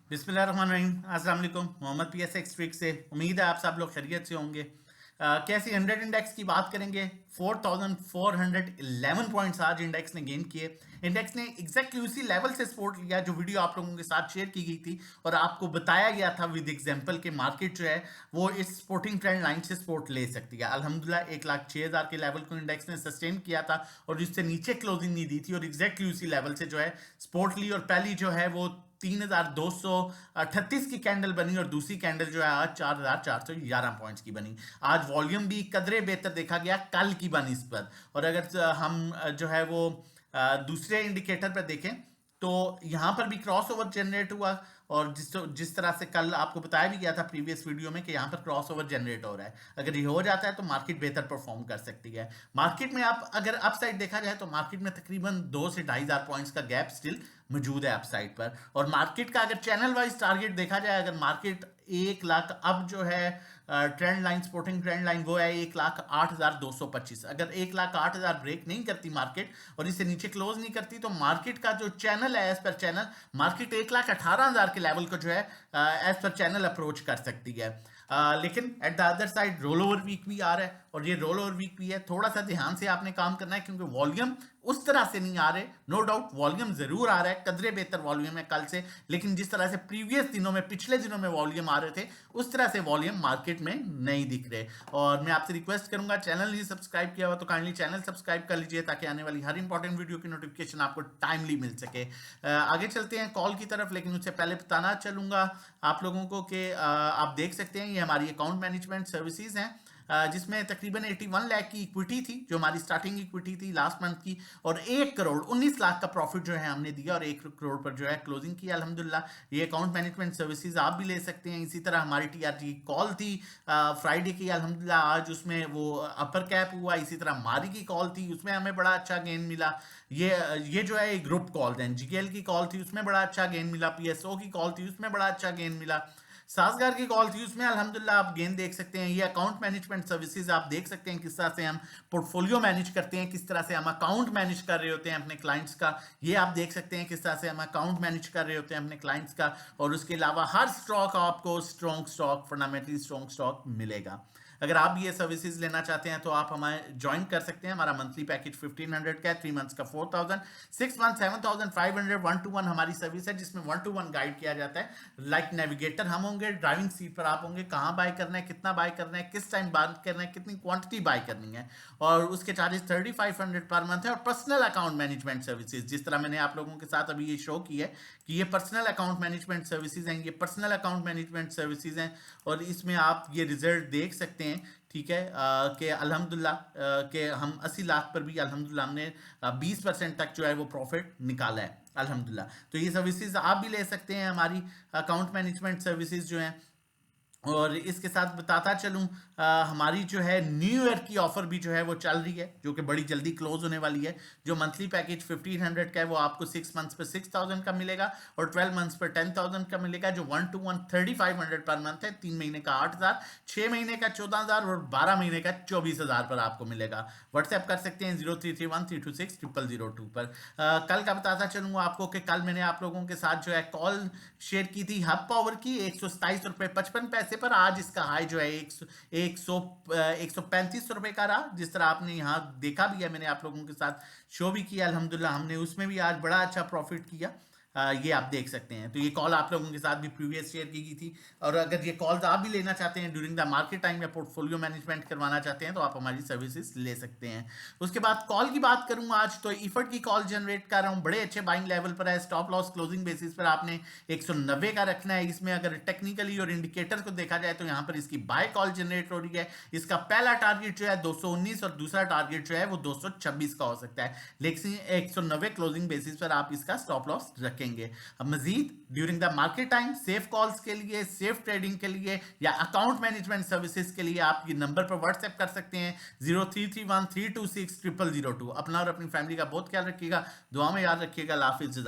बिस्मिल्लाहिर्रहमानिर्रहीम। अस्सलाम वालेकुम। मोहम्मद PSX ट्रिक से उम्मीद है आप सब लोग खैरियत से होंगे। कैसी 100 इंडेक्स की बात करेंगे। 4411 पॉइंट्स आज इंडेक्स ने गेन किए। इंडेक्स ने एग्जैक्टली उसी लेवल से सपोर्ट लिया जो वीडियो आप लोगों के साथ शेयर की गई थी और आपको बताया गया था विद एग्जांपल के मार्केट जो है वो इस सपोर्टिंग ट्रेंड लाइन से सपोर्ट ले सकती है। अल्हम्दुलिल्लाह 1,06,000 के लेवल को इंडेक्स ने सस्टेन किया था और जिससे नीचे क्लोजिंग नहीं दी थी और एग्जैक्टली उसी लेवल से जो है सपोर्ट ली और पहली जो है वो 3,238 की कैंडल बनी और दूसरी कैंडल जो है आज 4,411 पॉइंट्स की बनी। आज वॉल्यूम भी कदरे बेहतर देखा गया कल की बनिस्बत। और अगर हम जो है वो दूसरे इंडिकेटर पर देखें तो यहां पर भी क्रॉस ओवर जनरेट हुआ और जिस तरह से कल आपको बताया भी गया था प्रीवियस वीडियो में कि यहां पर क्रॉस ओवर जनरेट हो रहा है। अगर ये हो जाता है तो मार्केट बेहतर परफॉर्म कर सकती है। मार्केट में आप अगर अपसाइड देखा जाए तो मार्केट में तकरीबन 2 से 2,500 पॉइंट्स का गैप स्टिल मौजूद है अपसाइड पर। और मार्केट का अगर चैनल वाइज टारगेट देखा जाए, अगर मार्केट 1 लाख अब जो है trend line supporting trend line वो है 1,08,225। अगर 1,08,000 ब्रेक नहीं करती मार्केट और इसे नीचे क्लोज नहीं करती तो मार्केट का जो चैनल है एज पर चैनल मार्केट 1,18,000 के लेवल को जो है एज पर चैनल अप्रोच कर सकती है। लेकिन at the other side roll over week भी आ रहा है और ये रोल ओवर वीक भी है। थोड़ा सा ध्यान से आपने काम करना है क्योंकि वॉल्यूम उस तरह से नहीं आ रहे। नो डाउट वॉल्यूम जरूर आ रहा है, कदरे बेहतर वॉल्यूम है कल से, लेकिन जिस तरह से प्रीवियस दिनों में पिछले दिनों में वॉल्यूम आ रहे थे उस तरह से वॉल्यूम मार्केट में नहीं दिख रहे। और मैं आपसे रिक्वेस्ट करूंगा, चैनल नहीं सब्सक्राइब किया हुआ तो काइंडली चैनल सब्सक्राइब कर लीजिए ताकि आने वाली हर इंपॉर्टेंट वीडियो की नोटिफिकेशन आपको टाइमली मिल सके। आगे चलते हैं कॉल की तरफ, लेकिन उससे पहले बताना चलूंगा आप लोगों को कि आप देख सकते हैं ये हमारी अकाउंट मैनेजमेंट सर्विसेज हैं जिसमें तकरीबन 81 लाख की इक्विटी थी जो हमारी स्टार्टिंग इक्विटी थी लास्ट मंथ की, और 1 करोड़ 19 लाख का प्रॉफिट जो है हमने दिया और 1 करोड़ पर जो है क्लोजिंग की अल्हम्दुलिल्लाह। ये अकाउंट मैनेजमेंट सर्विसेज आप भी ले सकते हैं। इसी तरह हमारी TRG कॉल थी फ्राइडे की, अल्हम्दुलिल्लाह आज उसमें वो अपर कैप हुआ। इसी तरह मारी की कॉल थी उसमें हमें बड़ा अच्छा गेन मिला। ये जो है ग्रुप कॉल दें, GKL की कॉल थी उसमें बड़ा अच्छा गेन मिला। PSO की कॉल थी उसमें बड़ा अच्छा गेन मिला। सासगार की कॉल थी उसमें अल्हम्दुलिल्लाह आप गेन देख सकते हैं। ये अकाउंट मैनेजमेंट सर्विसेज आप देख सकते हैं किस तरह से हम पोर्टफोलियो मैनेज करते हैं, किस तरह से हम अकाउंट मैनेज कर रहे होते हैं अपने क्लाइंट्स का। ये आप देख सकते हैं किस तरह से हम अकाउंट मैनेज कर रहे होते हैं अपने क्लाइंट्स का। और उसके अलावा हर स्टॉक आपको strong stock, fundamentally strong stock मिलेगा। अगर आप ये सर्विसेज लेना चाहते हैं तो आप हमारे ज्वाइन कर सकते हैं। हमारा मंथली पैकेज 1500 का है, 3 मंथ्स का 4000, 6 मंथ 7500, 1-to-1 हमारी सर्विस है जिसमें 1-to-1 गाइड किया जाता है। लाइक नेविगेटर हम होंगे, ड्राइविंग सीट पर आप होंगे, कहाँ बाय करना है, कितना बाय करना है, किस टाइम बाय करना है, कितनी क्वांटिटी बाय करनी है। और उसके चार्जेस 3500 पर मंथ है। और पर्सनल अकाउंट मैनेजमेंट सर्विसेज, जिस तरह मैंने आप लोगों के साथ अभी ये शो की है कि ये पर्सनल अकाउंट मैनेजमेंट सर्विसेज हैं, ये पर्सनल अकाउंट मैनेजमेंट सर्विसेज हैं और इसमें आप ये रिजल्ट देख सकते हैं। ठीक है कि अल्हम्दुलिल्लाह कि हम 80 लाख पर भी अल्हम्दुलिल्लाह हमने 20% तक जो है वो प्रॉफिट निकाला है अल्हम्दुलिल्लाह। तो ये सर्विसेज आप भी ले सकते हैं, हमारी अकाउंट मैनेजमेंट सर्विसेज जो हैं। और इसके साथ बताता चलूं हमारी जो है न्यू ईयर की ऑफर भी जो है वो चल रही है जो कि बड़ी जल्दी क्लोज होने वाली है। जो मंथली पैकेज 1500 का है वो आपको 6 मंथ्स पर 6000 का मिलेगा और 12 मंथ्स पर 10,000 का मिलेगा। जो 1-to-1 3500 पर मंथ है, 3 महीने का 8,000, 6 महीने का 14,000 और 12 महीने का 24,000 पर आपको मिलेगा। व्हाट्सएप कर सकते हैं 0331326002 पर। कल का बताता चलूंगा आपको कि कल मैंने आप लोगों के साथ जो है कॉल शेयर की थी हब पावर की 127.55 रुपए पर। आज इसका हाई जो है 135 रुपए का रहा, जिस तरह आपने यहाँ देखा भी है, मैंने आप लोगों के साथ शो भी किया अल्हम्दुलिल्लाह। हमने उसमें भी आज बड़ा अच्छा प्रॉफिट किया। ये आप देख सकते हैं। तो ये कॉल आप लोगों के साथ भी प्रीवियस शेयर की गई थी। और अगर ये कॉल्स आप भी लेना चाहते हैं ड्यूरिंग द मार्केट टाइम या पोर्टफोलियो मैनेजमेंट करवाना चाहते हैं तो आप हमारी सर्विसेज ले सकते हैं। उसके बाद कॉल की बात करूं आज तो इफर्ट की कॉल जनरेट कर रहा हूं, बड़े अच्छे बाइंग लेवल पर है। स्टॉप लॉस क्लोजिंग बेसिस पर आपने 190 का रखना है। इसमें अगर टेक्निकली और इंडिकेटर को देखा जाए तो यहाँ पर इसकी बाय कॉल जनरेट हो रही है। इसका पहला टारगेट जो है 219 और दूसरा टारगेट जो है वो 226 का हो सकता है, लेकिन 190 क्लोजिंग बेसिस पर आप इसका स्टॉप लॉस रखेंगे। अब Majid during the market time safe calls के लिए, सेफ ट्रेडिंग के लिए या अकाउंट मैनेजमेंट सर्विसेज के लिए आप ये नंबर पर व्हाट्सएप कर सकते हैं 0331326002। अपना और अपनी फैमिली का बहुत ख्याल रखिएगा, दुआ में याद रखिएगा। अल्लाह हाफिज़।